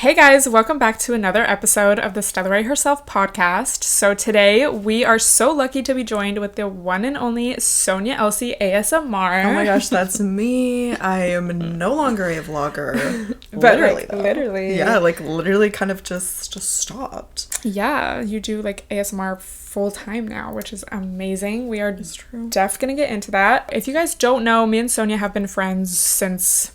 Hey guys, welcome back to another episode of the Stella Herself podcast. So today we are so lucky to be joined with the one and only Sonia Elsie ASMR. Oh my gosh, that's me. I am no longer a vlogger. But literally, literally. Yeah, literally kind of just stopped. Yeah, you do ASMR full time now, which is amazing. We are definitely gonna get into that. If you guys don't know, me and Sonia have been friends since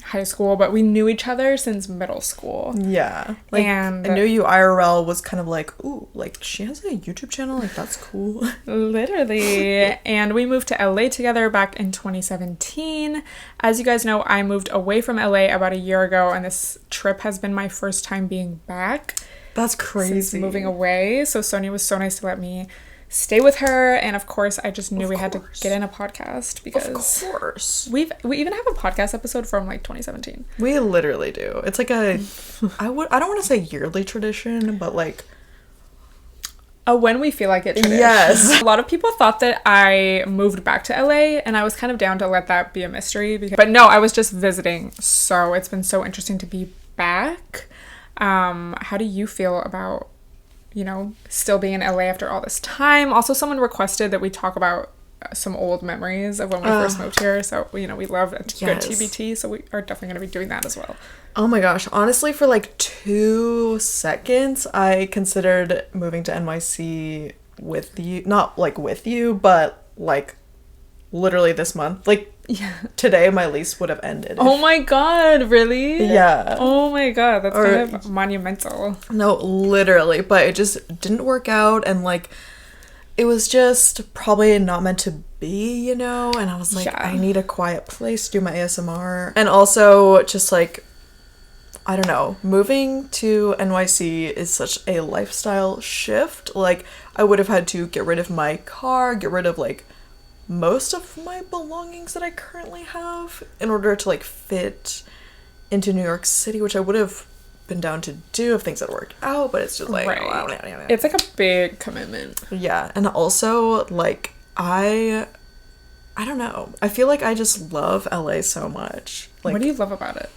high school, but we knew each other since middle school. Yeah. And I knew you IRL was kind of ooh, she has a YouTube channel, that's cool. Literally. And we moved to LA together back in 2017. As you guys know, I moved away from LA about a year ago, and this trip has been my first time being back. That's crazy. Since moving away. So Sonia was so nice to let me stay with her, and of course I just knew we had to get in a podcast because of course we even have a podcast episode from 2017. We literally do. It's I don't want to say yearly tradition, but a when we feel like it tradition. Yes. A lot of people thought that I moved back to LA, and I was kind of down to let that be a mystery but no, I was just visiting. So it's been so interesting to be back. How do you feel about still being in LA after all this time? Also, someone requested that we talk about some old memories of when we first moved here. So, we love a good TBT. So we are definitely going to be doing that as well. Oh my gosh. Honestly, for 2 seconds, I considered moving to NYC with you. Not with you, but literally this month. Yeah. Today my lease would have ended. Oh my god, really? Yeah. Oh my god, that's kind of monumental. No, literally, but it just didn't work out, and it was just probably not meant to be, and I was I need a quiet place to do my ASMR. And also just I don't know, moving to NYC is such a lifestyle shift. I would have had to get rid of my car, get rid of most of my belongings that I currently have in order to fit fit into New York City, which I would have been down to do if things had worked out, but it's just it's a big commitment. Yeah. And also I don't know, I feel I just love LA so much. What do you love about it?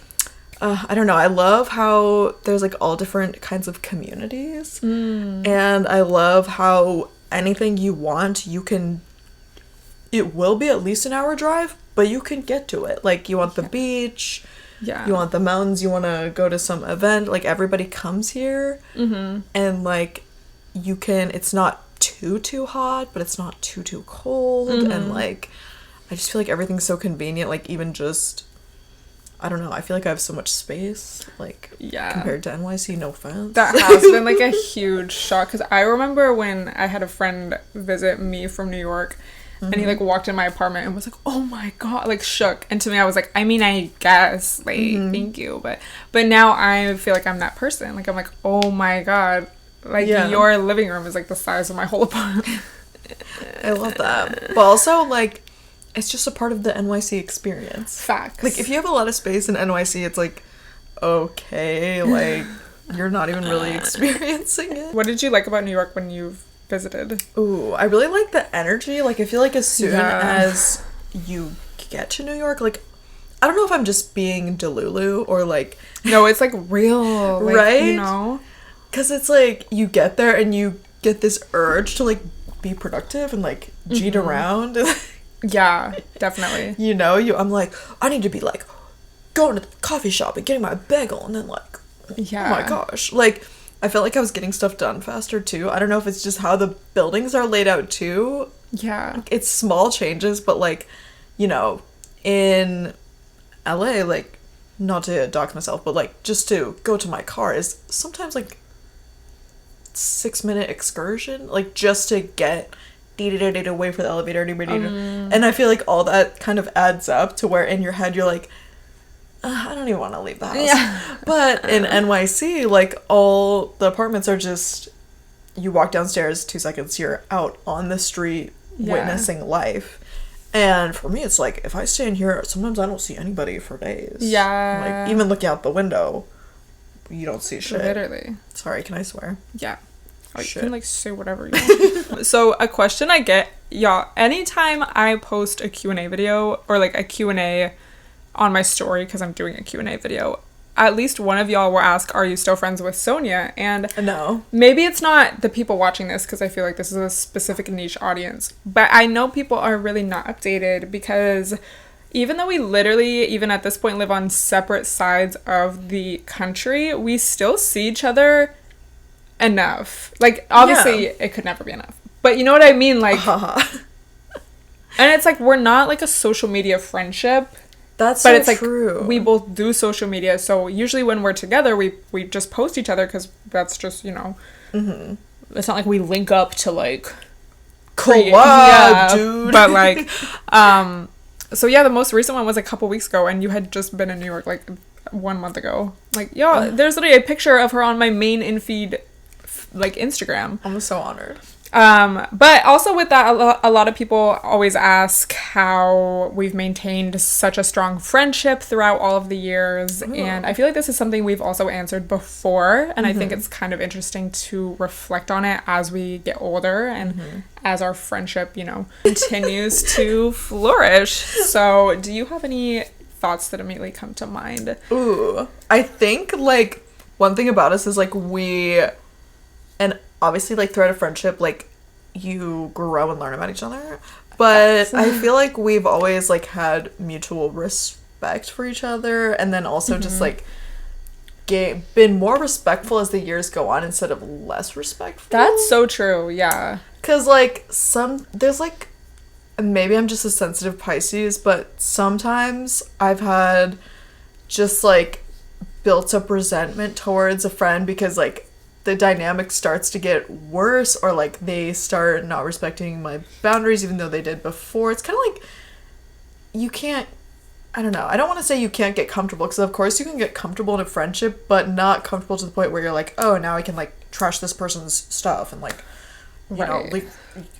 I don't know, I love how there's all different kinds of communities, and I love how anything you want, it will be at least an hour drive, but you can get to it. You want the beach, you want the mountains, you want to go to some event, everybody comes here, and you can, it's not too hot, but it's not too cold, and I just feel everything's so convenient, even just, I don't know, I feel I have so much space, compared to NYC, no offense. That has been a huge shock, because I remember when I had a friend visit me from New York, and he walked in my apartment and was oh my god, shook. And to me, I was I guess thank you, but now I feel I'm that person. I'm oh my god, your living room is the size of my whole apartment. I love that. But also it's just a part of the NYC experience. Facts. If you have a lot of space in NYC, it's okay, you're not even really experiencing it. What did you like about New York when you've visited? Ooh, I really like the energy. I feel as soon as you get to New York, I don't know if I'm just being Delulu or no, it's real, right? Because it's you get there and you get this urge to be productive and cheat around. Yeah, definitely. I'm I need to be going to the coffee shop and getting my bagel, and then yeah, oh my gosh, I felt I was getting stuff done faster too. I don't know if it's just how the buildings are laid out too. Yeah. It's small changes, but in LA, not to dox myself, but just to go to my car is sometimes 6-minute excursion, just to get to wait for the elevator, and I feel all that kind of adds up to where in your head you're I don't even want to leave the house. Yeah. But in NYC, all the apartments are just, you walk downstairs, 2 seconds, you're out on the street witnessing life. And for me, it's if I stay in here, sometimes I don't see anybody for days. Yeah. Even looking out the window, you don't see shit. Literally. Sorry, can I swear? Yeah. Oh, you can say whatever you want. So a question I get, y'all, anytime I post a Q&A video or a Q&A on my story, because I'm doing a Q&A video, at least one of y'all will ask, are you still friends with Sonia? And no, maybe it's not the people watching this, because I feel like this is a specific niche audience, but I know people are really not updated, because even though we literally, even at this point, live on separate sides of the country, we still see each other enough. Like, obviously, it could never be enough. But you know what I mean? Like, and it's like, we're not like a social media friendship. But so it's like, true. We both do social media. So usually when we're together, we just post each other, because that's just, you know, it's not like we link up to like collab, dude. But like, so yeah, the most recent one was a couple weeks ago, and you had just been in New York like 1 month ago. Like, there's literally a picture of her on my main in-feed like Instagram. I'm so honored. But also with that, a lot of people always ask how we've maintained such a strong friendship throughout all of the years. Ooh. And I feel like this is something we've also answered before. And I think it's kind of interesting to reflect on it as we get older and as our friendship, you know, continues to flourish. So do you have any thoughts that immediately come to mind? Ooh, I think like one thing about us is like and obviously, like, throughout a friendship, like, you grow and learn about each other. But I feel like we've always, like, had mutual respect for each other. And then also just, like, been more respectful as the years go on instead of less respectful. That's so true, yeah. Because, like, there's, like, maybe I'm just a sensitive Pisces, but sometimes I've had just, like, built up resentment towards a friend because, like, the dynamic starts to get worse, or like they start not respecting my boundaries even though they did before. It's kind of like you can't, I don't know, I don't want to say you can't get comfortable, because of course you can get comfortable in a friendship, but not comfortable to the point where you're like, oh, now I can like trash this person's stuff and like, you know, like,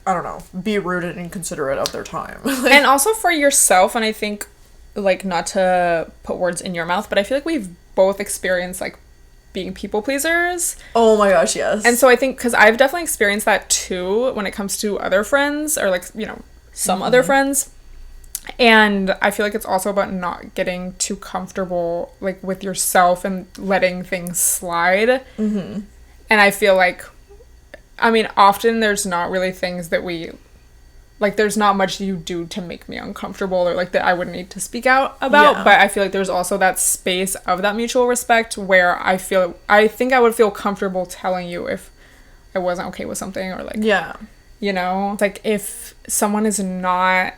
I don't know, be rude and inconsiderate of their time. And also for yourself, and I think, like, not to put words in your mouth, but I feel like we've both experienced like being people pleasers. Oh my gosh, yes. And so I think, because I've definitely experienced that too when it comes to other friends, or like, you know, some other friends. And I feel like it's also about not getting too comfortable like with yourself and letting things slide. And I feel like, I mean, often there's not really things that we like, there's not much you do to make me uncomfortable, or like that I would need to speak out about. But I feel like there's also that space of that mutual respect where I think I would feel comfortable telling you if I wasn't okay with something, or like, you know, it's like if someone is not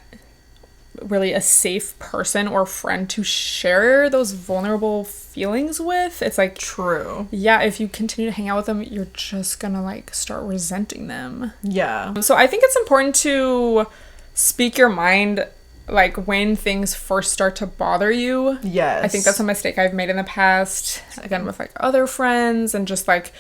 really a safe person or friend to share those vulnerable feelings with, it's like, true. Yeah, if you continue to hang out with them, you're just gonna like start resenting them. Yeah. So I think it's important to speak your mind like when things first start to bother you. Yes. I think that's a mistake I've made in the past, again with like other friends, and just like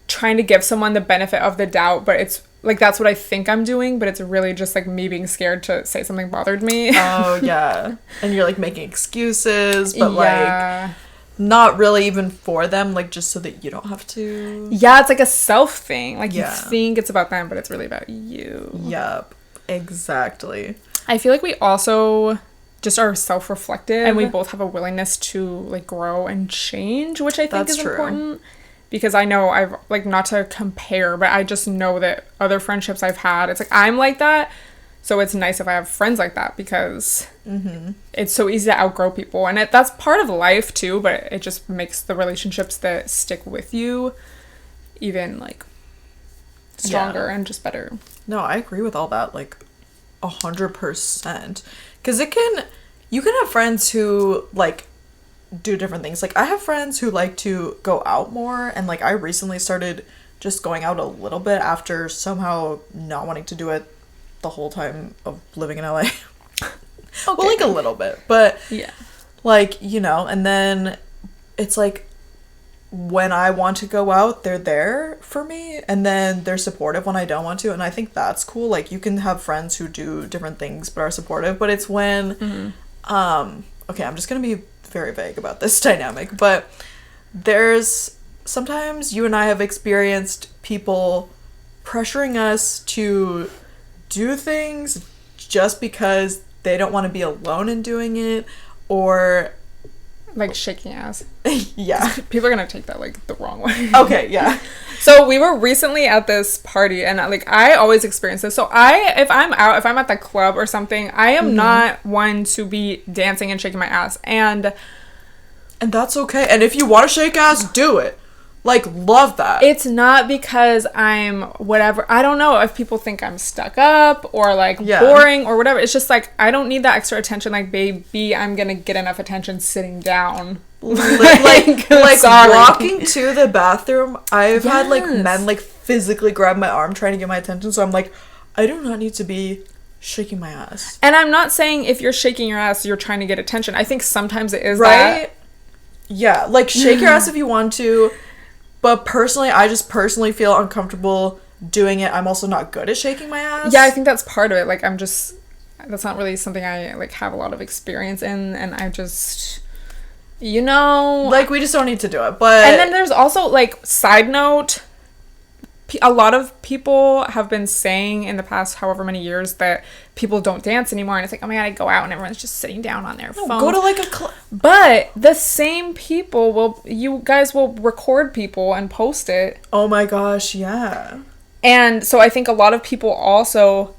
trying to give someone the benefit of the doubt, but it's like, that's what I think I'm doing, but it's really just like me being scared to say something bothered me. Oh yeah. And you're like making excuses, but like not really even for them, like just so that you don't have to. Yeah, it's like a self thing. Like, you think it's about them, but it's really about you. Yep, exactly. I feel like we also just are self-reflective, and we both have a willingness to like grow and change, which I think is important. Because I know I've, like, not to compare, but I just know that other friendships I've had, it's like, I'm like that. So it's nice if I have friends like that, because it's so easy to outgrow people. And that's part of life too, but it just makes the relationships that stick with you even, like, stronger and just better. No, I agree with all that, like, 100%. Because you can have friends who, like, do different things. Like, I have friends who like to go out more, and like I recently started just going out a little bit after somehow not wanting to do it the whole time of living in LA. Well, like a little bit, but like, you know, and then it's like when I want to go out, they're there for me, and then they're supportive when I don't want to, and I think that's cool. Like, you can have friends who do different things but are supportive, but it's when okay, I'm just gonna be very vague about this dynamic, but there's sometimes you and I have experienced people pressuring us to do things just because they don't want to be alone in doing it, or Like shaking ass. Yeah. People are gonna take that like the wrong way. Okay, yeah. So we were recently at this party, and like I always experience this. So if I'm at the club or something, I am not one to be dancing and shaking my ass, and that's okay. And if you want to shake ass, do it. Like, love that. It's not because I'm whatever. I don't know if people think I'm stuck up or like boring or whatever. It's just like I don't need that extra attention. Like, baby, I'm gonna get enough attention sitting down. like walking to the bathroom. I've had like men like physically grab my arm trying to get my attention. So I'm like, I do not need to be shaking my ass. And I'm not saying if you're shaking your ass, you're trying to get attention. I think sometimes it is right. Yeah, like shake your ass if you want to. But personally, I just personally feel uncomfortable doing it. I'm also not good at shaking my ass. Yeah, I think that's part of it. Like, that's not really something I, like, have a lot of experience in. And I just, like, we just don't need to do it. But and then there's also, like, side note, a lot of people have been saying in the past however many years that people don't dance anymore, and it's like, oh my god, I go out and everyone's just sitting down on their phone. Go to like a club. But the same people you guys will record people and post it. Oh my gosh, yeah. And so I think a lot of people also,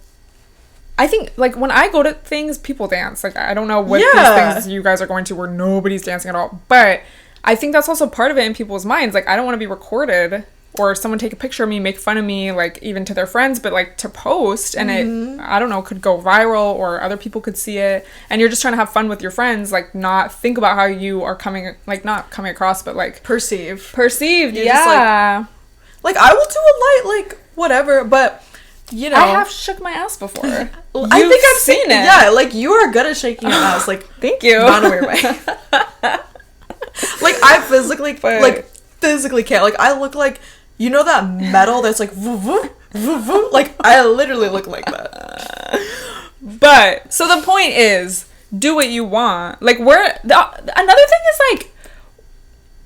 I think like when I go to things, people dance. Like I don't know what these things you guys are going to where nobody's dancing at all, but I think that's also part of it in people's minds. Like I don't want to be recorded or someone take a picture of me, make fun of me, like, even to their friends, but, like, to post, and it, I don't know, could go viral, or other people could see it, and you're just trying to have fun with your friends, like, not think about how you are coming, like, not coming across, but, like... Perceived, you're yeah. Just, like, I will do a light, like, whatever, but, I have shook my ass before. I think I've seen it. Yeah, like, you are good at shaking your ass, like... Thank you. Not in a weird way. Like, I physically can't. Like, I look like... You know that metal that's like, voo, voo, voo, voo? Like, I literally look like that. But, so the point is, do what you want. Like, another thing is, like,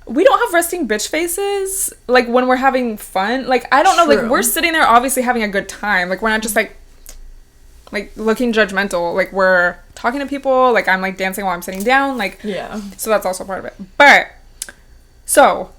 we don't have resting bitch faces, like, when we're having fun. Like, I don't know, like, we're sitting there obviously having a good time. Like, we're not just, like, looking judgmental. Like, we're talking to people. Like, I'm, like, dancing while I'm sitting down. Like, yeah. So that's also part of it. But, so...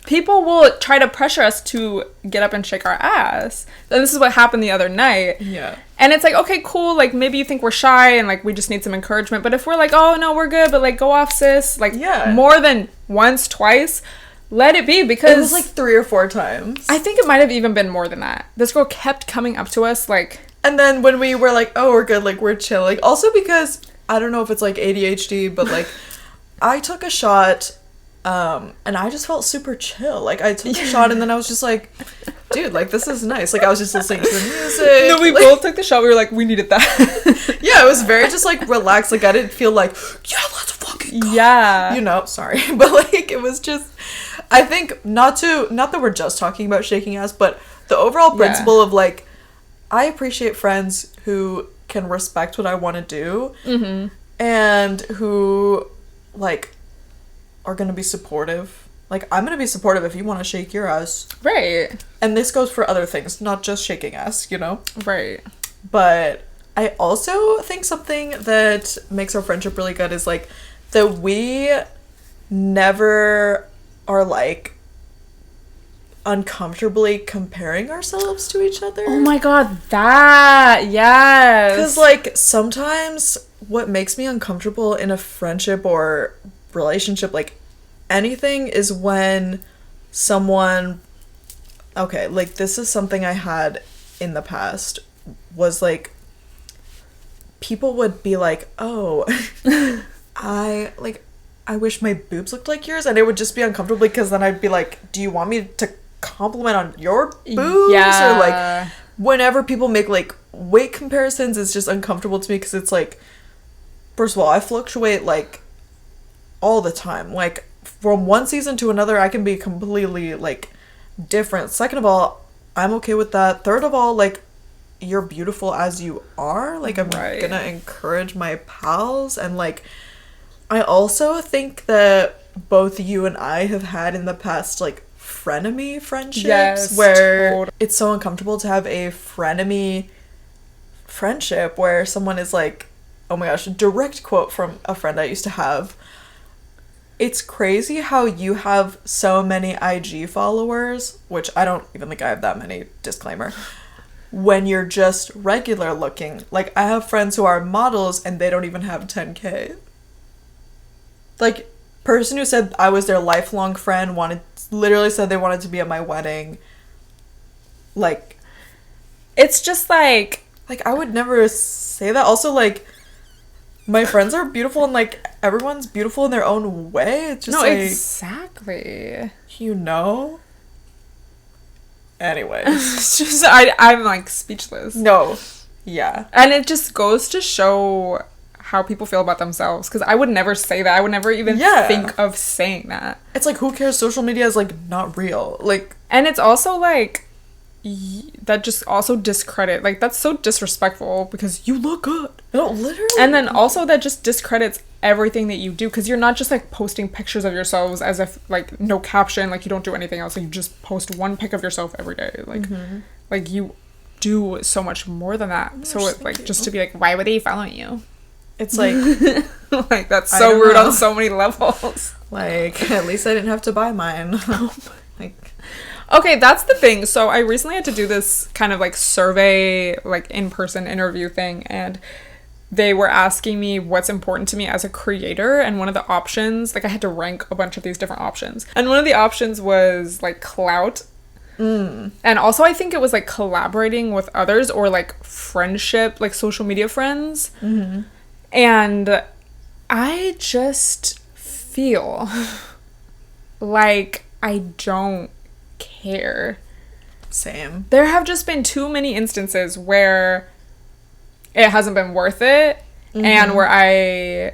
People will try to pressure us to get up and shake our ass. And this is what happened the other night. Yeah. And it's like, okay, cool. Like, maybe you think we're shy and, like, we just need some encouragement. But if we're like, oh, no, we're good. But, like, go off, sis. Like, more than once, twice, let it be. Because... It was, like, 3 or 4 times. I think it might have even been more than that. This girl kept coming up to us, like... And then when we were like, oh, we're good. Like, we're chilling. Also because, I don't know if it's, like, ADHD, but, like, I took a shot... and I just felt super chill. Like, I took a shot and then I was just like, dude, like, this is nice. Like, I was just listening to the music. No, we both took the shot. We were like, we needed that. Yeah, it was very just, like, relaxed. Like, I didn't feel like, yeah, let's fucking go. Yeah. Sorry. But, like, it was just, I think, not that we're just talking about shaking ass, but the overall principle of, like, I appreciate friends who can respect what I want to do. And who, like... are gonna be supportive. Like, I'm gonna be supportive if you want to shake your ass. Right. And this goes for other things, not just shaking ass, Right. But I also think something that makes our friendship really good is, like, that we never are, like, uncomfortably comparing ourselves to each other. Oh my god, that, yes. Because, like, sometimes what makes me uncomfortable in a friendship or relationship, like anything, is when someone, okay, like, this is something I had in the past, was like, people would be like, oh, I wish my boobs looked like yours, and it would just be uncomfortable because then I'd be like, do you want me to compliment on your boobs? Yeah. Or, like, whenever people make, like, weight comparisons, it's just uncomfortable to me because it's like, first of all, I fluctuate, like, all the time. Like, from one season to another, I can be completely, like, different. Second of all, I'm okay with that. Third of all, like, you're beautiful as you are. Like, I'm gonna encourage my pals. And, like, I also think that both you and I have had in the past, like, frenemy friendships where it's so uncomfortable to have a frenemy friendship where someone is like, oh my gosh, a direct quote from a friend I used to have. it's crazy how you have so many IG followers, which I don't even think I have that many, disclaimer, when you're just regular looking. Like, I have friends who are models and they don't even have 10K. Like, person who said I was their lifelong friend literally said they wanted to be at my wedding. Like, it's just like I would never say that. Also, like, my friends are beautiful and, like, everyone's beautiful in their own way. It's just, no, like... exactly. You know? Anyway. It's just, I'm, like, speechless. No. Yeah. And it just goes to show how people feel about themselves. Because I would never say that. I would never even think of saying that. It's like, who cares? Social media is, like, not real. Like... And it's also, like... that just also discredit, like, that's so disrespectful because you look good. No, literally. And then also that just discredits everything that you do, because you're not just like posting pictures of yourselves as if, like, no caption, like you don't do anything else, like you just post one pic of yourself every day, like like you do so much more than that. So it, like, just to be like, why would they follow you? It's like like, that's so rude on so many levels. Like, at least I didn't have to buy mine. Like, okay, that's the thing. So I recently had to do this kind of like survey, like in-person interview thing, and they were asking me what's important to me as a creator, and one of the options, like, I had to rank a bunch of these different options, and one of the options was like clout, and also I think it was like collaborating with others, or like friendship, like social media friends. And I just feel like I don't care. Same. There have just been too many instances where it hasn't been worth it, and where I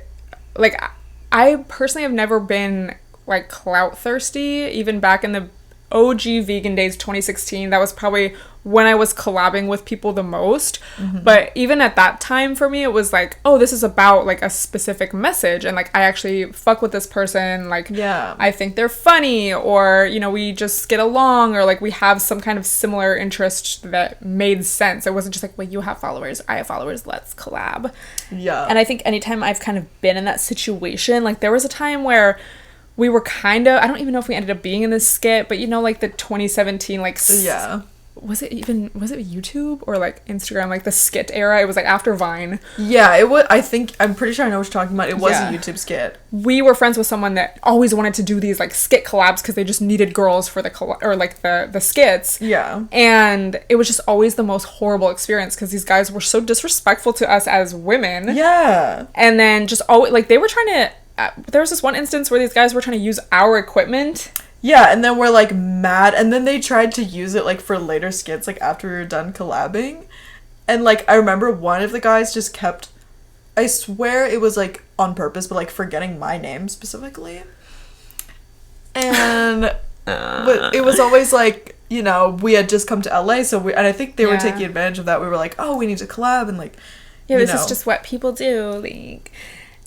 personally have never been like clout thirsty. Even back in the OG vegan days, 2016, that was probably when I was collabing with people the most. But even at that time, for me, it was like, oh, this is about like a specific message, and like I actually fuck with this person, like, yeah, I think they're funny, or, you know, we just get along, or like we have some kind of similar interest that made sense. It wasn't just like, well, you have followers, I have followers, let's collab. Yeah. And I think anytime I've kind of been in that situation, like there was a time where we were kind of, I don't even know if we ended up being in this skit, but you know, like the 2017, like, yeah, was it YouTube or like Instagram, like the skit era? It was like after Vine. Yeah, it was. I'm pretty sure I know what you're talking about. It was a YouTube skit. We were friends with someone that always wanted to do these like skit collabs because they just needed girls for the skits. Yeah. And it was just always the most horrible experience because these guys were so disrespectful to us as women. Yeah. And then just always, like, they were trying to, there was this one instance where these guys were trying to use our equipment. Yeah, and then we're like mad, and then they tried to use it like for later skits, like after we were done collabing. And like I remember one of the guys just kept, I swear it was like on purpose, but like forgetting my name specifically. And but it was always like, you know, we had just come to LA, so and I think they were taking advantage of that. We were like, oh, we need to collab, and like, this is just what people do, like,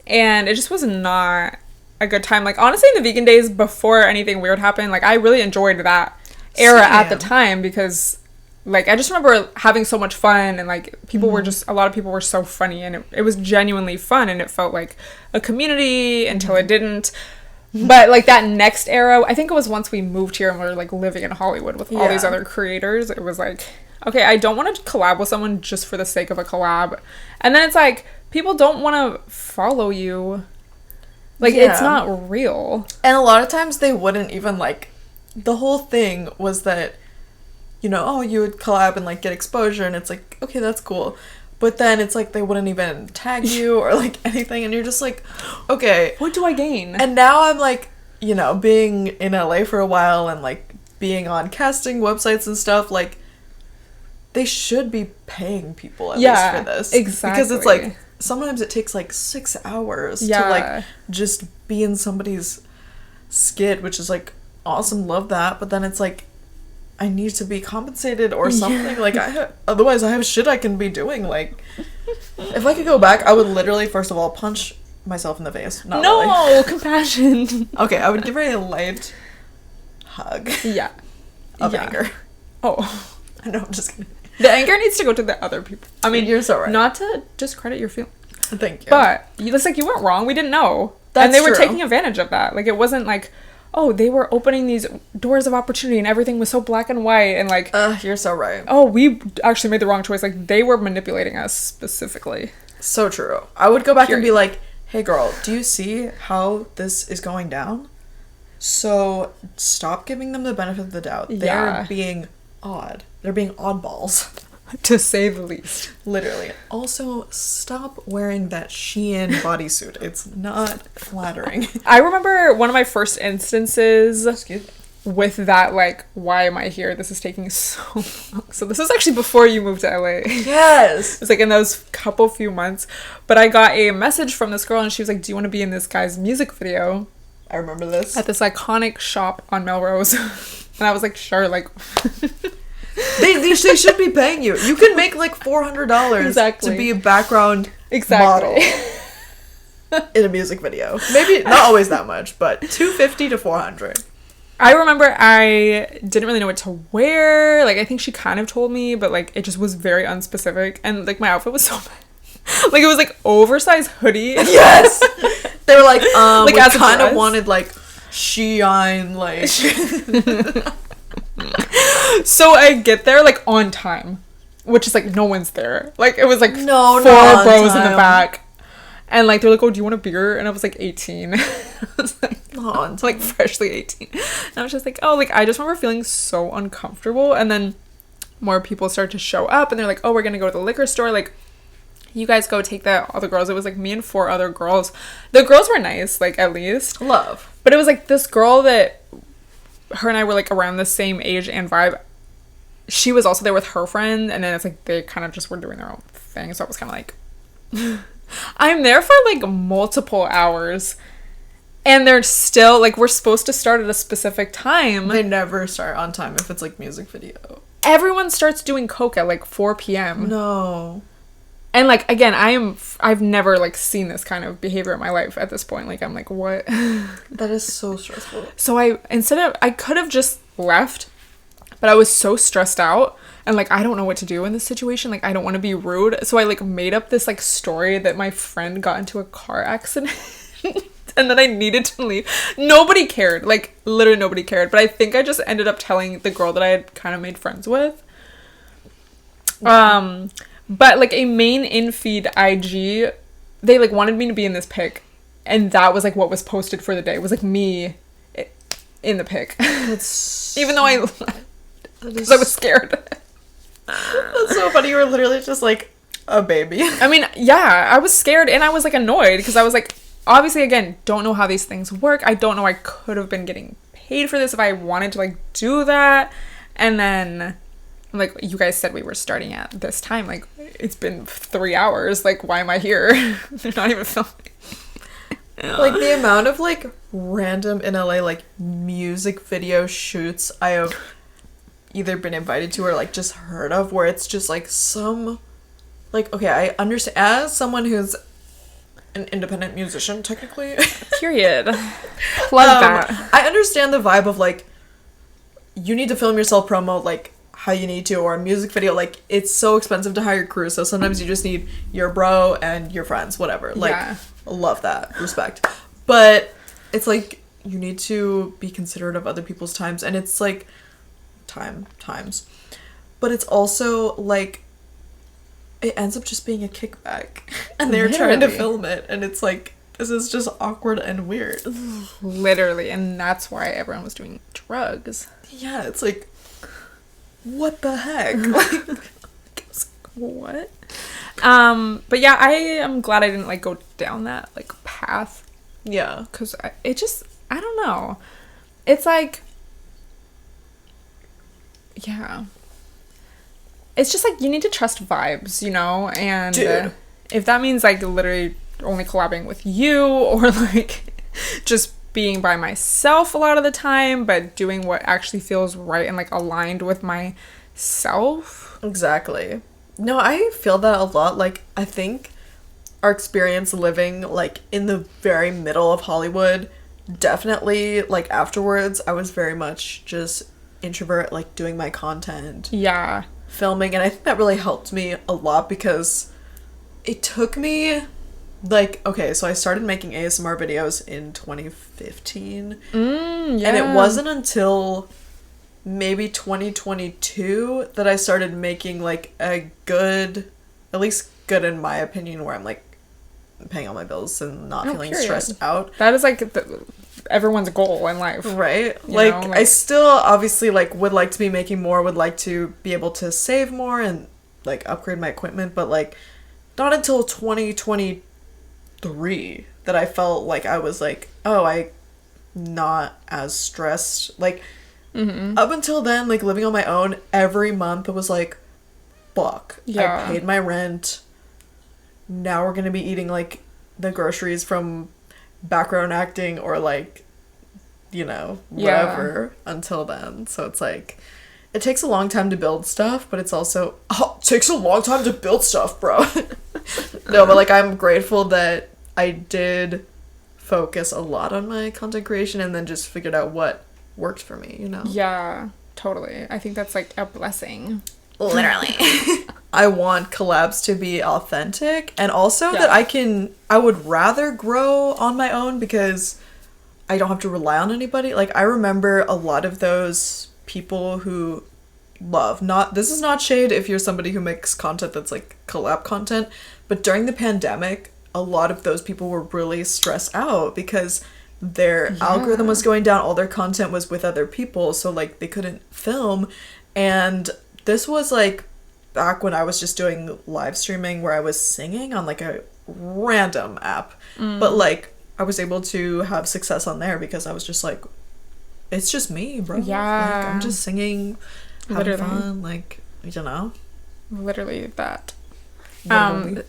and it just was not a good time. Like, honestly, in the vegan days before anything weird happened, like, I really enjoyed that era at the time because, like, I just remember having so much fun, and like people were just, a lot of people were so funny, and it was genuinely fun, and it felt like a community until it didn't. But like that next era, I think it was once we moved here and we were like living in Hollywood with all these other creators, it was like, okay, I don't want to collab with someone just for the sake of a collab. And then it's like, people don't want to follow you. Like, it's not real. And a lot of times they wouldn't even, like, the whole thing was that, you know, oh, you would collab and, like, get exposure, and it's like, okay, that's cool. But then it's like they wouldn't even tag you or, like, anything, and you're just like, okay. What do I gain? And now I'm, like, you know, being in LA for a while and, like, being on casting websites and stuff, like, they should be paying people at least for this. Exactly. Because it's like, sometimes it takes like 6 hours to like just be in somebody's skit, which is like awesome, love that. But then it's like, I need to be compensated or something. Like, otherwise I have shit I can be doing. Like, if I could go back, I would literally, first of all, punch myself in the face. Not really. Compassion. Okay, I would give her a light hug. Yeah. Of anger. Oh. I know, I'm just kidding. The anger needs to go to the other people. I mean, you're so right. Not to discredit your feelings. Thank you. But it's like, you weren't wrong. We didn't know. And they were true. taking advantage of that. Like, it wasn't like, oh, they were opening these doors of opportunity and everything was so black and white and like, You're so right. oh, we actually made the wrong choice. Like, they were manipulating us specifically. So true. I would go back and be like, hey girl, do you see how this is going down? So stop giving them the benefit of the doubt. They're being odd. They're being oddballs. To say the least. Literally. Also, stop wearing that Shein bodysuit. It's not flattering. I remember one of my first instances Excuse me. with that, like, why am I here? This is taking so long. So this was actually before you moved to LA. Yes. It was like in those few months. But I got a message from this girl and she was like, do you want to be in this guy's music video? I remember this. At this iconic shop on Melrose. And I was like, sure, like... they should be paying you. You can make like $400 to be a background model in a music video. Maybe not always that much, but $250 to $400. I remember I didn't really know what to wear. Like, I think she kind of told me, but like it just was very unspecific. And like my outfit was so bad. Like, it was like oversized hoodie. Yes. They were like, like, we as a kind of dress. wanted like Shein, like. So I get there like on time, which is like no one's there. Like, it was like No, four not on bros in time. the back, and like they're like, "Oh, do you want a beer?" And I was like 18. I was like, Not on like freshly 18. And I was just like, oh, like I just remember feeling so uncomfortable. And then more people start to show up, and they're like, "Oh, we're gonna go to the liquor store. Like, you guys go take the other girls." It was like me and 4 other girls. The girls were nice, like at least. Love. But it was like this girl that her and I were like around the same age and vibe. She was also there with her friend, and then it's like they kind of just were doing their own thing. So I was kind of like, I'm there for like multiple hours, and they're still like, we're supposed to start at a specific time. They never start on time if it's like music video. Everyone starts doing coke at like 4 p.m. No. And like, again, I've never like seen this kind of behavior in my life at this point. Like, I'm like, what? That is so stressful. So I could have just left, but I was so stressed out and like, I don't know what to do in this situation. Like, I don't want to be rude. So I like made up this like story that my friend got into a car accident and then I needed to leave. Nobody cared. Like, literally nobody cared. But I think I just ended up telling the girl that I had kind of made friends with. Yeah. But like a main in-feed IG, they like wanted me to be in this pic, and that was like what was posted for the day. It was like me in the pic. That's even though I was scared. That's so funny. You were literally just like a baby. I mean, yeah, I was scared and I was like annoyed because I was like, obviously, again, don't know how these things work. I don't know. I could have been getting paid for this if I wanted to like do that. And then I'm like, you guys said we were starting at this time. Like, it's been 3 hours. Like, why am I here? They're not even filming. Like, the amount of like random in LA like music video shoots I have either been invited to or like just heard of, where it's just like some like, okay, I understand as someone who's an independent musician technically. Period. Plug that. I understand the vibe of like, you need to film yourself promo like how you need to, or a music video, like it's so expensive to hire crew, so sometimes you just need your bro and your friends, whatever. Like, yeah. Love that, respect. But it's like you need to be considerate of other people's times, and it's like times, but it's also like it ends up just being a kickback, and they're trying to film it, and it's like, this is just awkward and weird. Literally, and that's why everyone was doing drugs. Yeah, it's like, what the heck? Like, what? But yeah, I am glad I didn't like go down that like path. Yeah, because it just, I don't know. It's like, yeah. It's just like, you need to trust vibes, you know? And if that means like literally only collabing with you, or like just being by myself a lot of the time, but doing what actually feels right and like aligned with myself. Exactly. No, I feel that a lot. Like, I think our experience living like in the very middle of Hollywood, definitely like afterwards, I was very much just introvert, like doing my content. Yeah. Filming, and I think that really helped me a lot because it took me like, okay, so I started making ASMR videos in 2015. Yeah. And it wasn't until maybe 2022 that I started making, like, a good, at least good in my opinion, where I'm, like, paying all my bills and not feeling stressed out. That is, like, everyone's goal in life. Right? Like, I still, obviously, like, would like to be making more, would like to be able to save more and, like, upgrade my equipment, but, like, not until 2023 that I felt like I was, like, oh, I'm not as stressed. Like, up until then, like, living on my own, every month it was like, fuck. Yeah. I paid my rent. Now we're gonna be eating, like, the groceries from background acting or, like, you know, whatever until then. So it's like, it takes a long time to build stuff, but it's also, it takes a long time to build stuff, bro. No, but, like, I'm grateful that I did focus a lot on my content creation and then just figured out what worked for me, you know? Yeah, totally. I think that's, like, a blessing. Literally. I want collabs to be authentic and also that I would rather grow on my own because I don't have to rely on anybody. Like, I remember a lot of those people who this is not shade if you're somebody who makes content that's, like, collab content, but during the pandemic, a lot of those people were really stressed out because their algorithm was going down, all their content was with other people, so, like, they couldn't film. And this was, like, back when I was just doing live streaming where I was singing on, like, a random app, but, like, I was able to have success on there because I was just like, it's just me, bro. Yeah, like, I'm just singing, having fun, like, you know, literally that.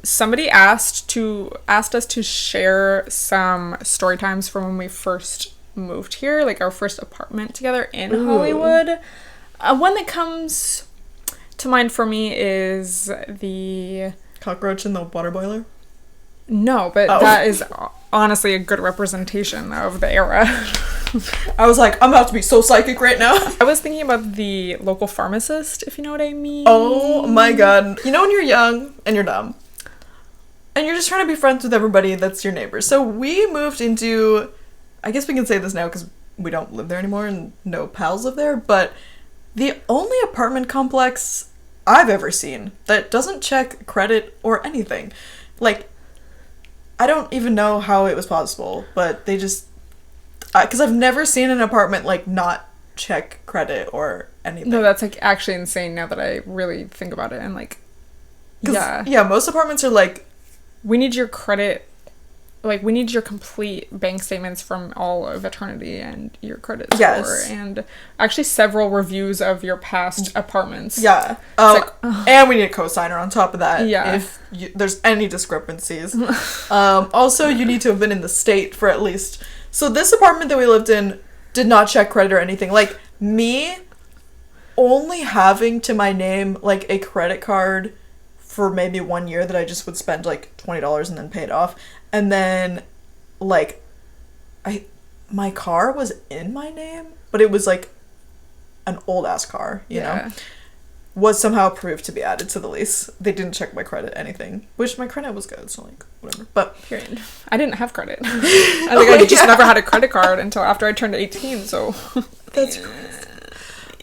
Somebody asked us to share some story times from when we first moved here, like our first apartment together in Hollywood. One that comes to mind for me is the cockroach in the water boiler. No, but that is honestly a good representation of the era. I was like, I'm about to be so psychic right now. I was thinking about the local pharmacist, if you know what I mean. Oh my god. You know when you're young and you're dumb and you're just trying to be friends with everybody that's your neighbor. So we moved into, I guess we can say this now because we don't live there anymore and no pals live there, but the only apartment complex I've ever seen that doesn't check credit or anything. Like, I don't even know how it was possible, but they just, because I've never seen an apartment, like, not check credit or anything. No, that's, like, actually insane now that I really think about it. And, like, yeah, most apartments are like, we need your credit, like, we need your complete bank statements from all of eternity and your credit score. And actually several reviews of your past apartments. Yeah. And we need a cosigner on top of that. Yeah. If there's any discrepancies. Also, you need to have been in the state for at least... So this apartment that we lived in did not check credit or anything. Like, me only having to my name, like, a credit card for maybe 1 year that I just would spend, like, $20 and then pay it off. And then, like, my car was in my name, but it was, like, an old-ass car, you know? Was somehow approved to be added to the lease. They didn't check my credit, anything. Which my credit was good, so, like, whatever. But period. I didn't have credit. I just never had a credit card until after I turned 18, so... That's crazy.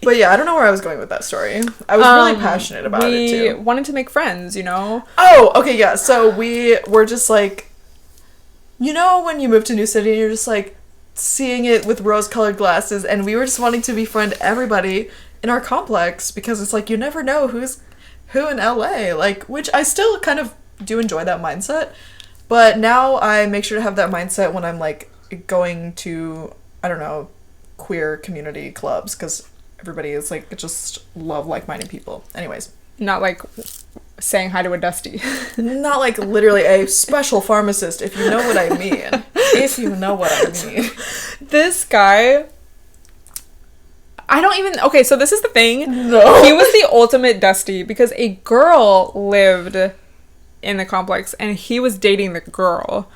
But yeah, I don't know where I was going with that story. I was really passionate about it, too. We wanted to make friends, you know? Oh, okay, yeah. So we were just, like... You know when you move to a new city and you're just, like, seeing it with rose-colored glasses, and we were just wanting to befriend everybody in our complex because it's like you never know who's who in LA, like, which I still kind of do enjoy that mindset, but now I make sure to have that mindset when I'm, like, going to, I don't know, queer community clubs because everybody is, like, just love like-minded people. Anyways, not like saying hi to a dusty. Not like literally a special pharmacist, if you know what I mean. If you know what I mean. This guy, I don't even... Okay, so this is the thing. No. He was the ultimate dusty because a girl lived in the complex and he was dating the girl.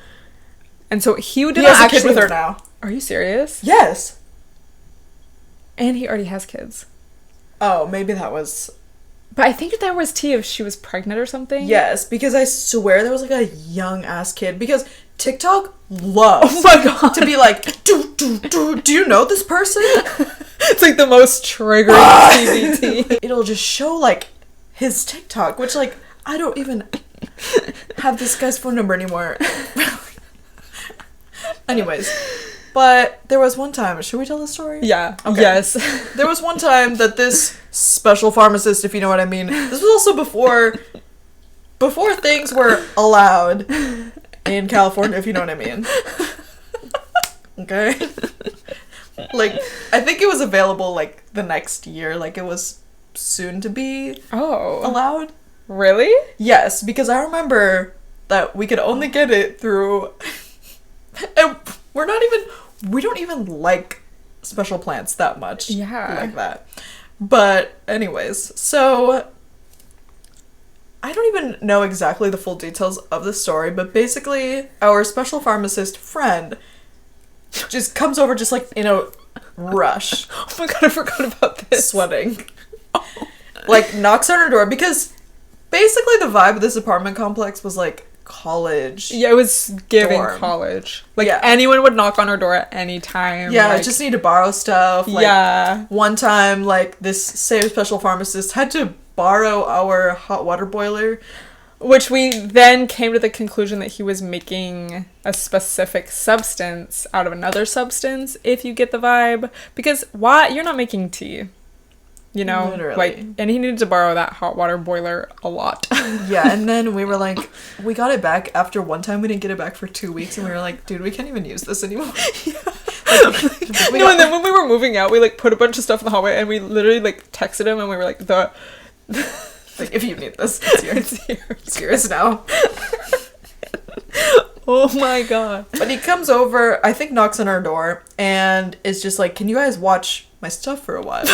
And so he did not actually... He has a kid with her now. Are you serious? Yes. And he already has kids. Oh, maybe that was But I think there was tea if she was pregnant or something. Yes, because I swear there was like a young ass kid, because TikTok loves Oh my God. to be like, do you know this person? It's like the most triggering TBT. It'll just show like his TikTok, which like I don't even have this guy's phone number anymore. Anyways, but there was one time, should we tell the story? Yeah. Okay. Yes. There was one time that this special pharmacist, if you know what I mean, this was also before things were allowed in California, if you know what I mean. Okay? Like, I think it was available like the next year, like it was soon to be allowed. Really? Yes, because I remember that we could only get it through, and we don't even like special plants that much. Yeah. Like that. But anyways, so I don't even know exactly the full details of the story, but basically our special pharmacist friend just comes over just like in a rush. Oh my God, I forgot about this. Sweating. Like knocks on her door, because basically the vibe of this apartment complex was like college. Yeah, it was giving dorm. College. Like anyone would knock on her door at any time. Yeah, like, I just need to borrow stuff. Like, yeah. One time, like this same special pharmacist had to borrow our hot water boiler. Which we then came to the conclusion that he was making a specific substance out of another substance, if you get the vibe. Because why? You're not making tea. You know? Literally. Like, and he needed to borrow that hot water boiler a lot. Yeah, and then we were like, we got it back after one time. We didn't get it back for 2 weeks, and we were like, dude, we can't even use this anymore. Yeah. No, and then when we were moving out, we like put a bunch of stuff in the hallway, and we literally like texted him, and we were like, like, if you need this, it's yours. It's yours now. Oh my God. But he comes over, I think knocks on our door, and is just like, can you guys watch my stuff for a while?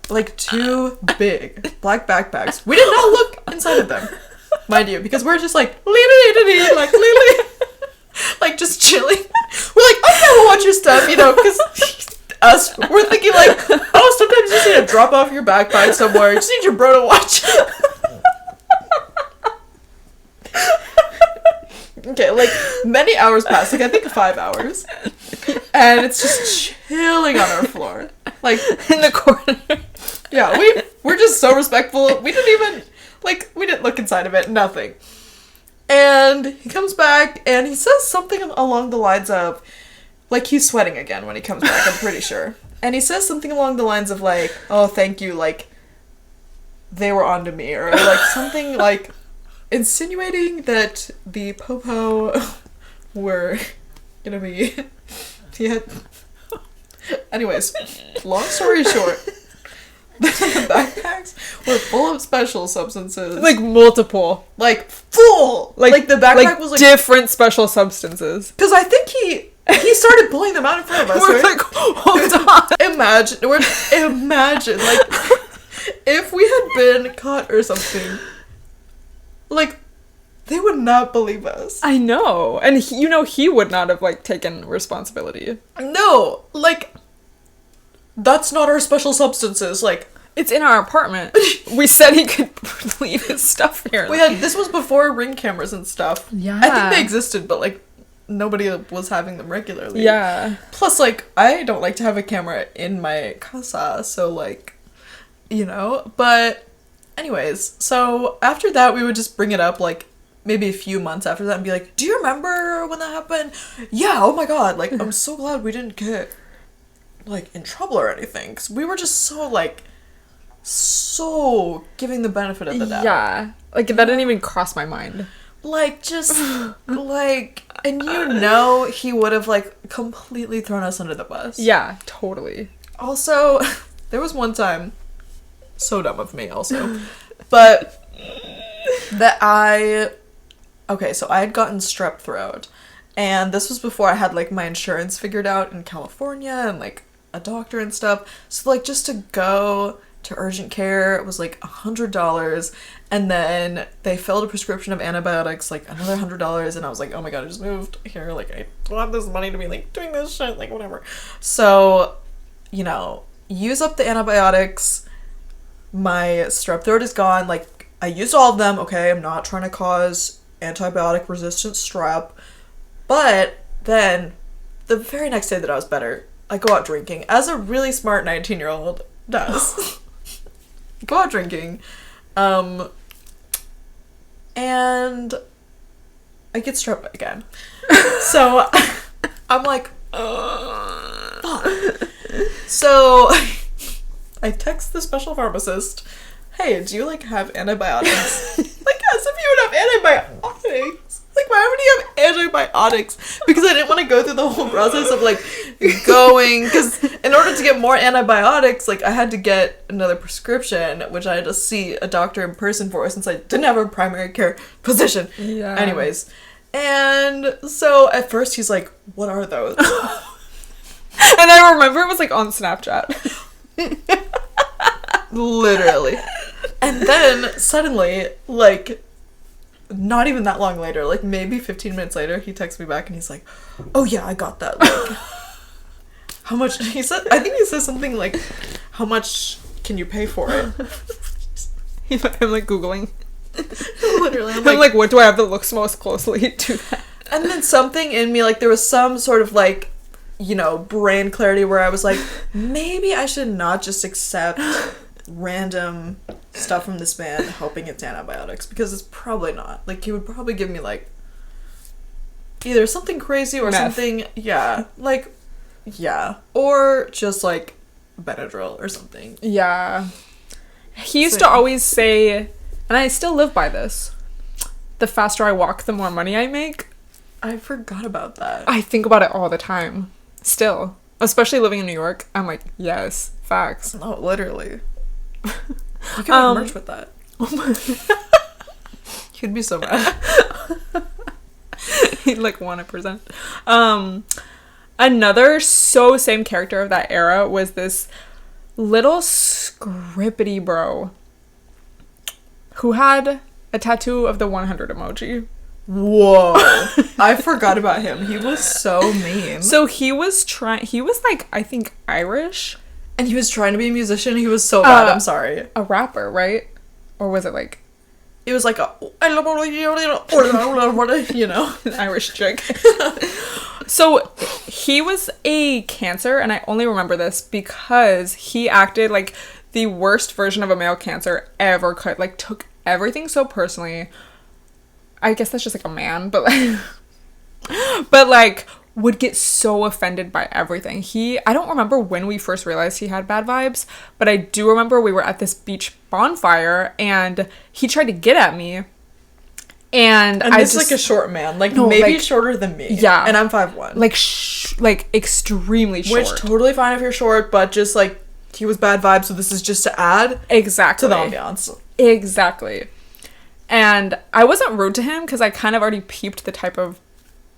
Like 2 big black backpacks. We did not look inside of them, mind you, because we're just like, like like just chilling. We're like, okay, we'll watch your stuff, you know, because we're thinking like, oh, sometimes you just need to drop off your backpack somewhere. You just need your bro to watch. Okay, like many hours pass, like I think 5 hours, and it's just chilling on our floor, like in the corner. Yeah, we're just so respectful. We didn't look inside of it, nothing. And he comes back and he says something along the lines of, like, he's sweating again when he comes back, I'm pretty sure. And he says something along the lines of like, oh, thank you, like they were onto me, or like something like insinuating that the popo were gonna be anyways, long story short, the backpacks were full of special substances. Like multiple. Like full. Like the backpack was like different special substances. Because I think he started pulling them out in front of us. We're like, hold on. Imagine, like, if we had been caught or something, like, they would not believe us. I know. And he would not have, like, taken responsibility. No, like, that's not our special substances, like. It's in our apartment. We said he could leave his stuff here. This was before Ring cameras and stuff. Yeah. I think they existed, but, like, nobody was having them regularly. Yeah. Plus, like, I don't like to have a camera in my casa, so, like, you know. But anyways, so after that, we would just bring it up, like, maybe a few months after that and be like, do you remember when that happened? Yeah, oh my god, like, I'm so glad we didn't get, like, in trouble or anything, because we were just so giving the benefit of the doubt. Yeah. Like, that didn't even cross my mind. Like, just, like, and he would have, like, completely thrown us under the bus. Yeah, totally. Also, there was one time, so dumb of me also, but that okay, so I had gotten strep throat, and this was before I had, like, my insurance figured out in California, and, like, a doctor and stuff, so, like, just to go to urgent care, it was, like, $100, and then they filled a prescription of antibiotics, like, another $100, and I was like, oh my god, I just moved here, like, I don't have this money to be, like, doing this shit, like, whatever. So, use up the antibiotics, my strep throat is gone. Like, I used all of them, okay? I'm not trying to cause antibiotic resistant strep. But then, the very next day that I was better, I go out drinking, as a really smart 19-year-old does. Go out drinking. And I get strep again. So, I'm like, fuck. So, I text the special pharmacist, hey, do you, like, have antibiotics? Like, as if you would have antibiotics. Like, why would you have antibiotics? Because I didn't want to go through the whole process of, like, going, because in order to get more antibiotics, like, I had to get another prescription, which I had to see a doctor in person for, since I didn't have a primary care physician. Yeah. Anyways. And so, at first, he's like, what are those? And I remember it was, like, on Snapchat. Literally. And then, suddenly, like, not even that long later, like, maybe 15 minutes later, he texts me back and he's like, oh, yeah, I got that. Like, how much? He said, I think he says something like, how much can you pay for it? I'm, like, Googling. Literally. I'm like, what do I have that looks most closely to that? And then something in me, like, there was some sort of, like, you know, brain clarity where I was like, maybe I should not just accept random stuff from this man hoping it's antibiotics, because it's probably not. Like, he would probably give me, like, either something crazy or meth. something, yeah, like, yeah, or just, like, Benadryl or something. Yeah. He used to always say, and I still live by this, the faster I walk, the more money I make. I forgot about that. I think about it all the time. Still. Especially living in New York. I'm like, yes, facts. No, literally. You can make merch with that. He'd be so mad. He'd like 100%. Another same character of that era was this little scrippity bro who had a tattoo of the 100 emoji. Whoa. I forgot about him. He was so mean. So he was like, I think Irish. And he was trying to be a musician. He was so bad. I'm sorry. A rapper, right? Or was it like... It was like you know, an Irish chick. So he was a Cancer, and I only remember this because he acted like the worst version of a male Cancer ever could. Like, took everything so personally. I guess that's just like a man, but like would get so offended by everything. I don't remember when we first realized he had bad vibes, but I do remember we were at this beach bonfire and he tried to get at me. And I this just like a short man, like no, maybe like, shorter than me. Yeah. And I'm 5'1". Like extremely short. Which totally fine if you're short, but just like he was bad vibes, so this is just to add exactly to the ambiance. Exactly. And I wasn't rude to him because I kind of already peeped the type of,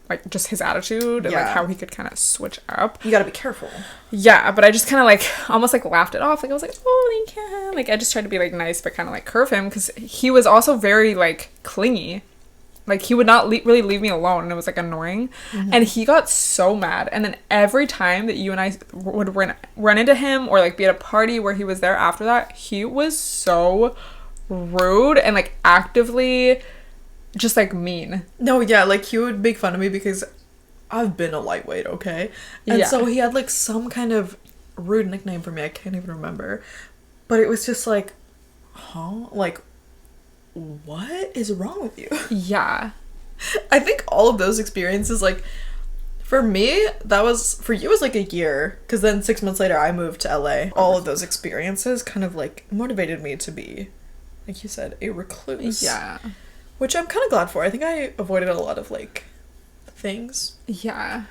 like, just his attitude and, like, how he could kind of switch up. You gotta be careful. Yeah, but I just kind of, like, almost, like, laughed it off. Like, I was like, oh, thank you. Like, I just tried to be, like, nice but kind of, like, curve him because he was also very, like, clingy. Like, he would not really leave me alone, and it was, like, annoying. Mm-hmm. And he got so mad. And then every time that you and I would run into him or, like, be at a party where he was there after that, he was so rude and like actively just like mean. No, yeah, like he would make fun of me because I've been a lightweight, okay? And so he had like some kind of rude nickname for me. I can't even remember. But it was just like, huh? Like, what is wrong with you? Yeah. I think all of those experiences, like, for me, for you, it was like a year. Because then 6 months later, I moved to LA. All of those experiences kind of like motivated me to be, like you said, a recluse. Yeah. Which I'm kind of glad for. I think I avoided a lot of, like, things. Yeah.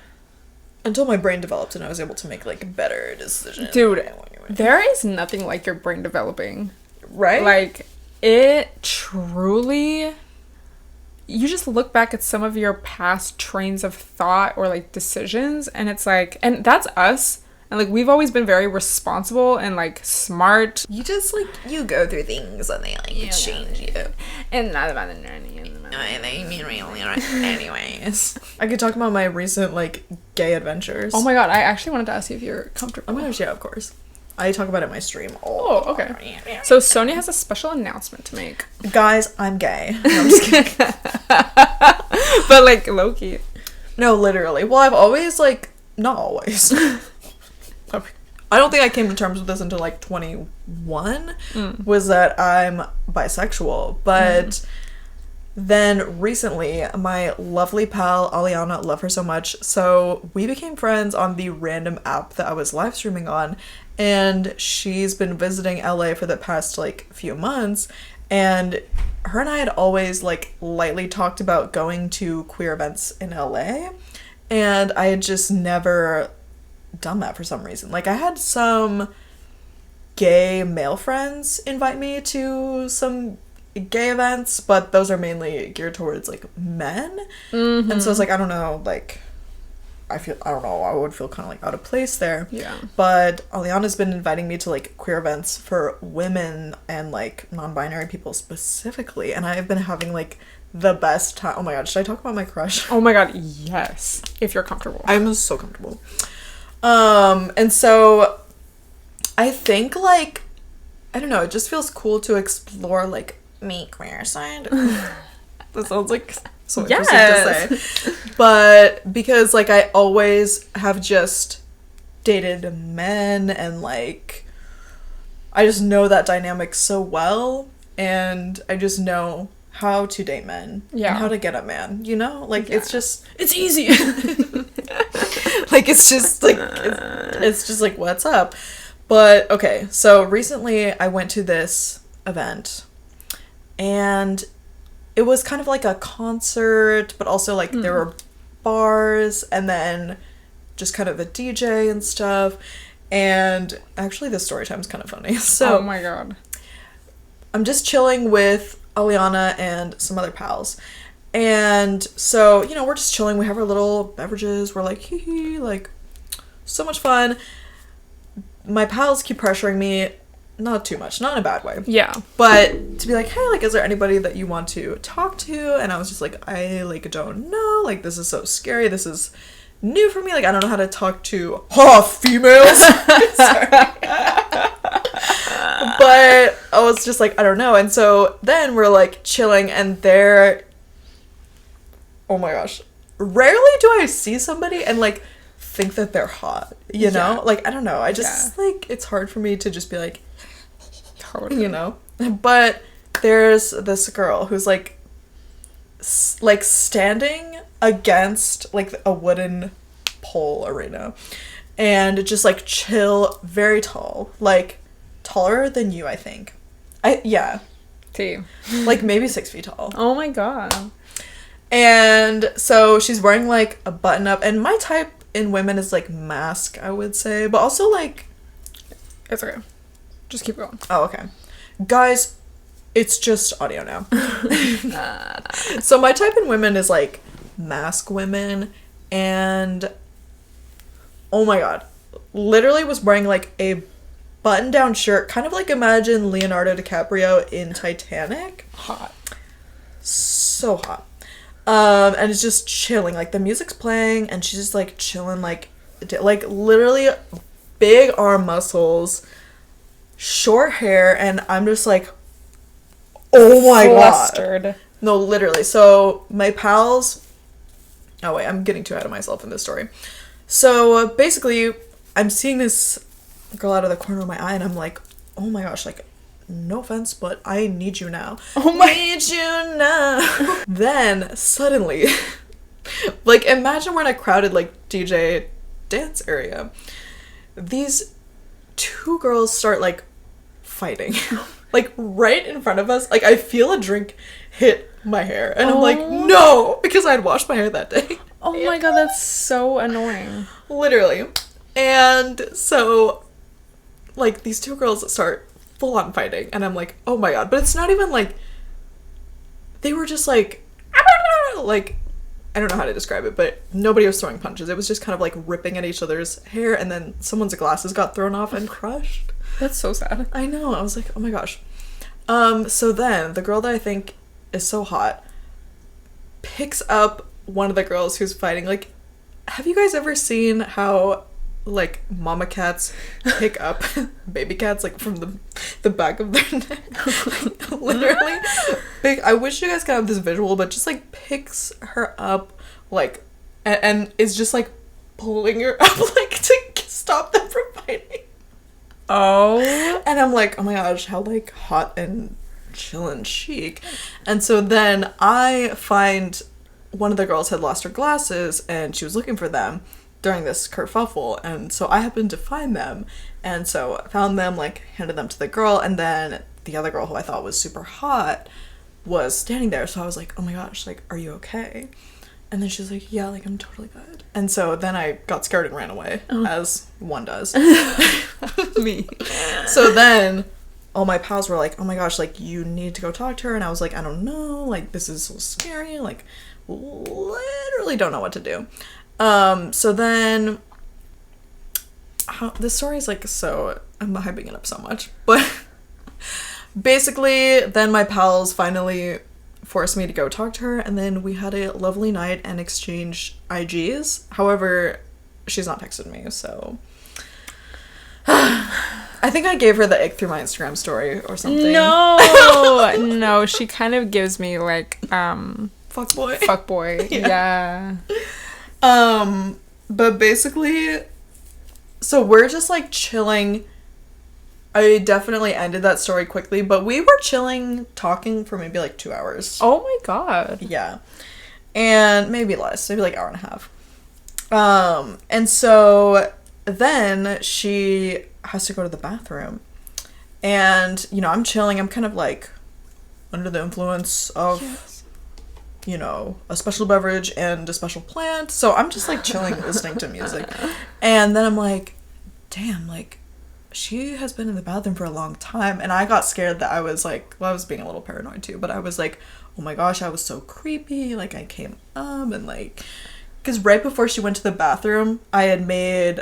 Until my brain developed and I was able to make, like, better decisions. Dude, there is nothing like your brain developing. Right? Like, it truly... You just look back at some of your past trains of thought or, like, decisions, and it's like... And that's us. And, like, we've always been very responsible and, like, smart. You just, like, you go through things and they, like, change you. And not about the journey. Anyways. I could talk about my recent, like, gay adventures. Oh my god, I actually wanted to ask you if you're comfortable. Oh my gosh, yeah, of course. I talk about it in my stream. Oh, okay. So Sonia has a special announcement to make. Guys, I'm gay. No, I'm just kidding. But like low-key. No, literally. Well, I've always like, not always. I don't think I came to terms with this until like 21, was that I'm bisexual. But then recently, my lovely pal, Aliana, love her so much, so we became friends on the random app that I was live streaming on, and she's been visiting LA for the past like few months, and her and I had always like lightly talked about going to queer events in LA, and I had just never done that for some reason. Like, I had some gay male friends invite me to some gay events, but those are mainly geared towards like men, and so it's like, I don't know, like I don't know, I would feel kind of like out of place there. Yeah. But Aliana's been inviting me to like queer events for women and like non-binary people specifically, and I've been having like the best time. Oh my god, should I talk about my crush? Oh my god, yes, if you're comfortable. I'm so comfortable. And so I think like, I don't know, it just feels cool to explore like me queer side. That sounds like so interesting to say. But because like I always have just dated men, and like I just know that dynamic so well, and I just know how to date men. Yeah. And how to get a man, you know? Like, Yeah. it's easy. Like, it's just like, it's just like, what's up? But okay, so recently I went to this event, and it was kind of like a concert, but also like there were bars, and then just kind of a DJ and stuff. And actually the story time is kind of funny. So oh my god. I'm just chilling with Aliana and some other pals. And so, you know, we're just chilling. We have our little beverages. We're like, hee hee, like, so much fun. My pals keep pressuring me, not too much, not in a bad way. Yeah. But to be like, hey, like, is there anybody that you want to talk to? And I was just like, I, like, don't know. Like, this is so scary. This is new for me. Like, I don't know how to talk to females. But I was just like, I don't know. And so then we're like chilling, and they're, oh my gosh, rarely do I see somebody and like think that they're hot, you know? Yeah. Like, I don't know. I just like, it's hard for me to just be like, Totally. you know? But there's this girl who's like standing against like a wooden pole arena, and just like chill, very tall, like taller than you, I think. Tea. Like maybe 6 feet tall. Oh my god. And so she's wearing like a button up, and my type in women is like mask, I would say, but also like, It's okay. Just keep going. oh, okay. Guys, it's just audio now. So my type in women is like mask women, and oh my god, literally was wearing like a button down shirt, kind of like imagine Leonardo DiCaprio in Titanic. Hot. So hot. And it's just chilling, like the music's playing, and she's just like chilling, like literally big arm muscles, short hair, and I'm just like, oh my god. No, literally. So my pals, oh wait, I'm getting too ahead of myself in this story. So basically I'm seeing this girl out of the corner of my eye, and I'm like, oh my gosh, like, no offense, but I need you now. Oh my. Need you now. Then suddenly, like, imagine we're in a crowded like DJ dance area. These two girls start like fighting, like right in front of us. Like, I feel a drink hit my hair, and I'm like, no, because I had washed my hair that day. Oh my god, that's so annoying. Literally. And so like these two girls start full on fighting, and I'm like, oh my god. But it's not even like, they were just like I don't know how to describe it, but nobody was throwing punches. It was just kind of like ripping at each other's hair, and then someone's glasses got thrown off and crushed. That's so sad. I know. I was like, oh my gosh. So then the girl that I think is so hot picks up one of the girls who's fighting. Like, have you guys ever seen how like mama cats pick up baby cats like from the back of their neck. Literally I wish you guys could have this visual, but just like picks her up like and is just like pulling her up like to stop them from fighting. Oh. And I'm like, oh my gosh, how like hot and chill and chic. And so then I find one of the girls had lost her glasses and she was looking for them during this kerfuffle, and so I happened to find them, and so I found them, like handed them to the girl, and then the other girl who I thought was super hot was standing there, so I was like, oh my gosh, like, are you okay? And then she's like, yeah, like, I'm totally good. And so then I got scared and ran away, as one does. Me. So then all my pals were like, oh my gosh, like, you need to go talk to her, and I was like, I don't know, like, this is so scary, like, literally don't know what to do. So then this story is like, so I'm hyping it up so much, but basically then my pals finally forced me to go talk to her, and then we had a lovely night and exchanged IGs. However, she's not texted me, so I think I gave her the ick through my Instagram story or something. No, she kind of gives me like fuckboy. Yeah. But basically, so we're just like chilling. I definitely ended that story quickly, but we were chilling, talking for maybe like 2 hours. Oh my god. Yeah. And maybe less, maybe like hour and a half. And so then she has to go to the bathroom. And, you know, I'm chilling. I'm kind of like under the influence of, you know, a special beverage and a special plant. So I'm just like chilling, listening to music. And then I'm like, damn, like, she has been in the bathroom for a long time. And I got scared that I was like, well, I was being a little paranoid too, but I was like, oh my gosh, I was so creepy. Like, I came up and like, because right before she went to the bathroom, I had made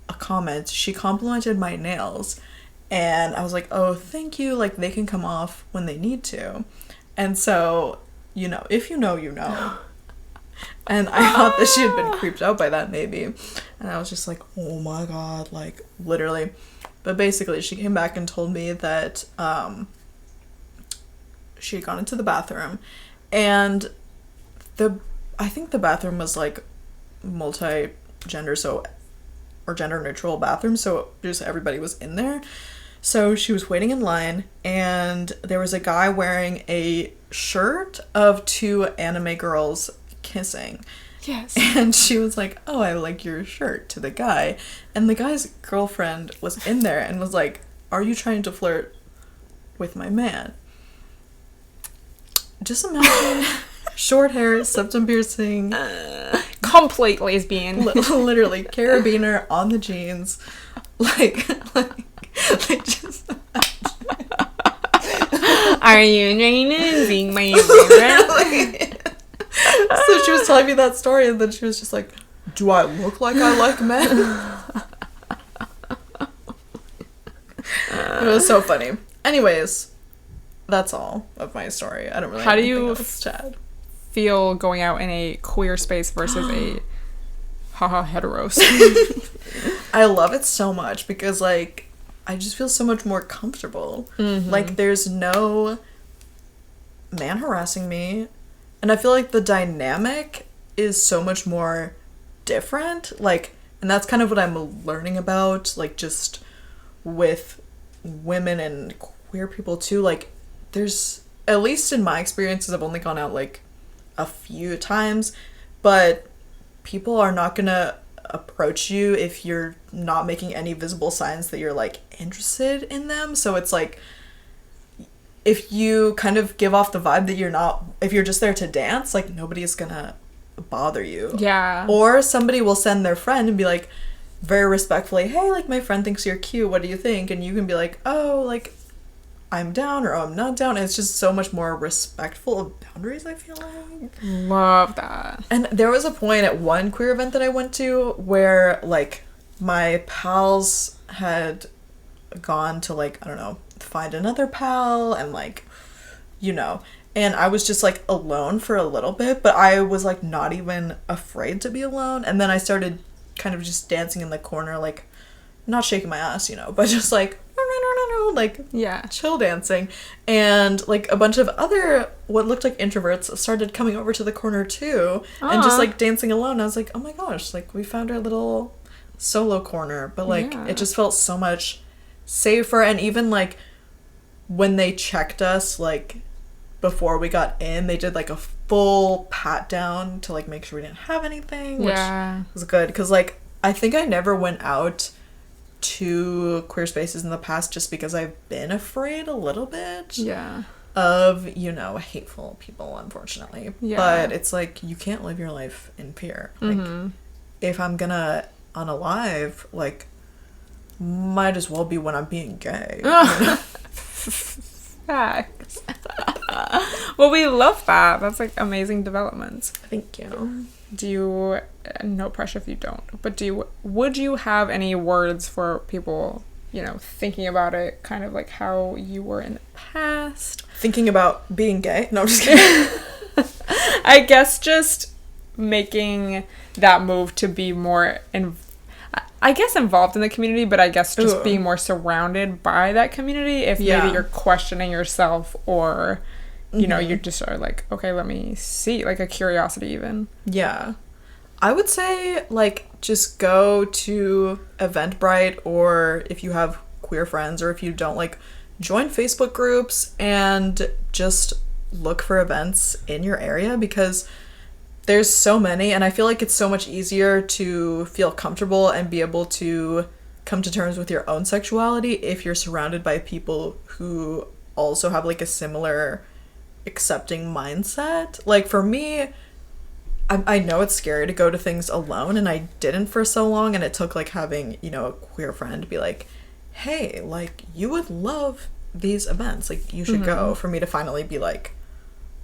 a comment. She complimented my nails. And I was like, oh, thank you. Like, they can come off when they need to. And so, you know, if you know, you know. And I thought that she had been creeped out by that, maybe. And I was just like, oh my god, like, literally. But basically, she came back and told me that she had gone into the bathroom. And I think the bathroom was, like, multi-gender, or gender-neutral bathroom, so just everybody was in there. So she was waiting in line, and there was a guy wearing a shirt of 2 anime girls kissing. Yes. And she was like, oh, I like your shirt, to the guy. And the guy's girlfriend was in there and was like, are you trying to flirt with my man? Just imagine short hair, septum piercing. Complete lesbian. Literally, carabiner on the jeans. Like just... Are you trying to sing my favorite? So she was telling me that story, and then she was just like, do I look like I like men? It was so funny. Anyways, that's all of my story. I don't really How have do you else to add. Feel going out in a queer space versus a haha heteros? I love it so much because, like, I just feel so much more comfortable. Mm-hmm. Like, there's no man harassing me. And I feel like the dynamic is so much more different. Like, and that's kind of what I'm learning about, like, just with women and queer people too. Like, there's, at least in my experiences, I've only gone out, like, a few times, but people are not gonna approach you if you're not making any visible signs that you're, like, interested in them. So it's like, if you kind of give off the vibe that you're not, if you're just there to dance, like, nobody's gonna bother you. Yeah. Or somebody will send their friend and be like, very respectfully, hey, like, my friend thinks you're cute, what do you think? And you can be like, oh, like, I'm down, or oh, I'm not down. And it's just so much more respectful of boundaries, I feel like. Love that. And there was a point at one queer event that I went to where, like, my pals had gone to, like, I don't know, find another pal, and, like, you know, and I was just, like, alone for a little bit, but I was, like, not even afraid to be alone. And then I started kind of just dancing in the corner, like, not shaking my ass, but just like, like, Yeah. chill dancing. And like a bunch of other what looked like introverts started coming over to the corner too, and just Aw. like dancing alone. I was like, oh my gosh, like we found our little solo corner. But like Yeah. it just felt so much safer. And even like when they checked us, like before we got in, they did like a full pat down to like make sure we didn't have anything, which Yeah. was good. Because like I think I never went out to queer spaces in the past just because I've been afraid a little bit Yeah. of, hateful people, unfortunately. Yeah. But it's like, you can't live your life in fear. Like, if I'm gonna unalive, like, might as well be when I'm being gay. Facts. Well, we love that. That's like amazing developments. Thank you. Do you, no pressure if you don't, but would you have any words for people, thinking about it, kind of like how you were in the past? Thinking about being gay? No, I'm just kidding. I guess just making that move to be more involved in the community, but I guess just being more surrounded by that community if maybe you're questioning yourself or you just are like, okay, let me see, like a curiosity even. Yeah. I would say, like, just go to Eventbrite, or if you have queer friends, or if you don't, like, join Facebook groups and just look for events in your area, because there's so many, and I feel like it's so much easier to feel comfortable and be able to come to terms with your own sexuality if you're surrounded by people who also have, like, a similar accepting mindset. Like, for me, I know it's scary to go to things alone, and I didn't for so long, and it took like having a queer friend be like, hey, like, you would love these events, like, you should go, for me to finally be like,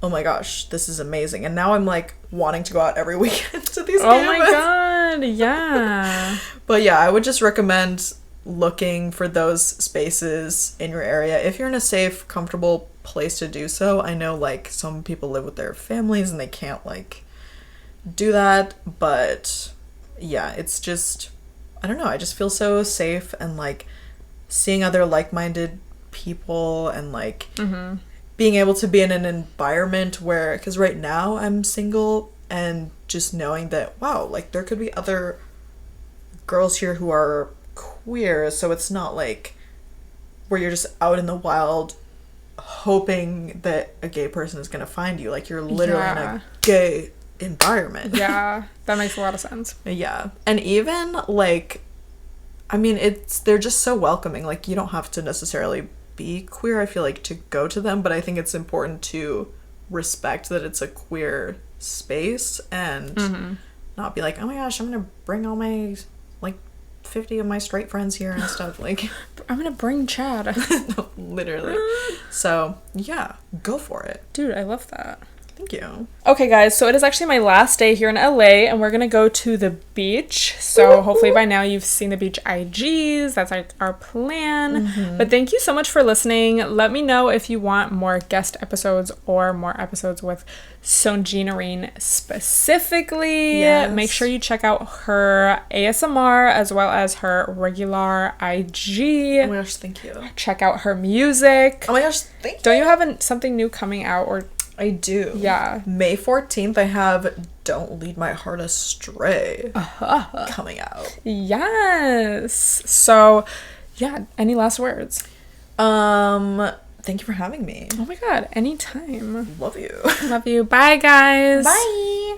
oh my gosh, this is amazing. And now I'm like wanting to go out every weekend to these Oh gay my events. god, yeah. But yeah, I would just recommend looking for those spaces in your area if you're in a safe, comfortable place to do so. I know like some people live with their families and they can't like do that, but yeah, it's just, I don't know, I just feel so safe, and like seeing other like-minded people, and like being able to be in an environment where, because right now I'm single, and just knowing that, wow, like there could be other girls here who are queer, so it's not like where you're just out in the wild hoping that a gay person is going to find you. Like, you're literally in a gay environment. Yeah, that makes a lot of sense. Yeah. And even like, I mean, they're just so welcoming. Like, you don't have to necessarily be queer, I feel like, to go to them, but I think it's important to respect that it's a queer space, and not be like, oh my gosh, I'm gonna bring all my like 50 of my straight friends here and stuff. Like, I'm gonna bring Chad. no, literally. So yeah, go for it. Dude, I love that. Thank you. Okay, guys, so it is actually my last day here in LA, and we're gonna go to the beach. So hopefully by now you've seen the beach IGs. That's like our plan. But thank you so much for listening. Let me know if you want more guest episodes or more episodes with Sonjinarine specifically. Yes. Make sure you check out her ASMR as well as her regular IG. Oh my gosh, thank you. Check out her music. Oh my gosh, thank you. Don't you have something new coming out, or... I do. Yeah. May 14th, I have Don't Lead My Heart Astray coming out. Yes. So, yeah, any last words? Thank you for having me. Oh my god, anytime. Love you. Love you. Bye, guys. Bye.